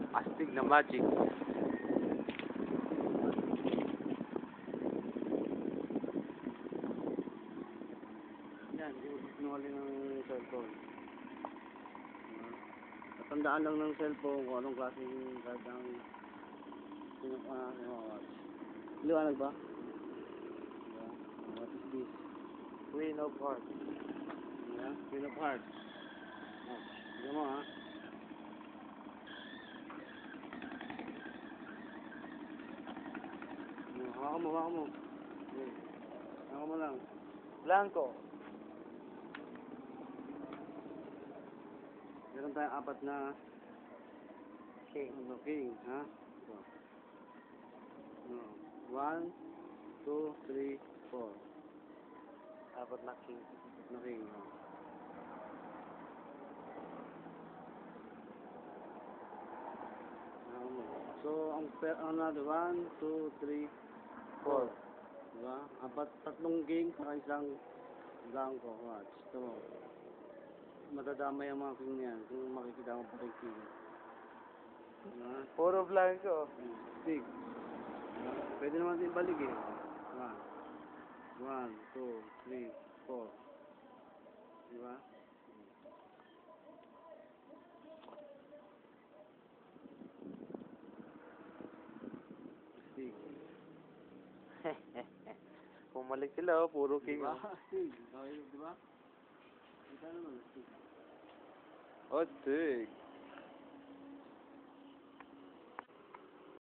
Astig na magic. Yan, hindi mo sinungaling ng cellphone. Tandaan lang ng cellphone kung anong klaseng card ang watch. Liwanag ba? What is this? Queen of Hearts. Yeah, Queen of Hearts. Tignan mo ha. Hawakan mo, hawakan mo. Okay. Hawakan mo lang. Blanco. Meron tayong apat na King. king, ha? Ito. No. 1, 2, 3, 4. Apat na king. Na king, ha? So, ang natin, 1, 2, 3, 4. Diba? Tatlong king, saka isang blanco. Watch. Ito mo. Matadamay ang mga king niyan kung makikita mo pa rin king. Diba? Puro blanco. Stick. Pwede naman din balik eh. 1, 2, 3, 4. Diba? Stick. Pumalik sila, oh. Puro king. Diba? Oh. Stick. Okay, diba? Kita naman. Stick. Astig.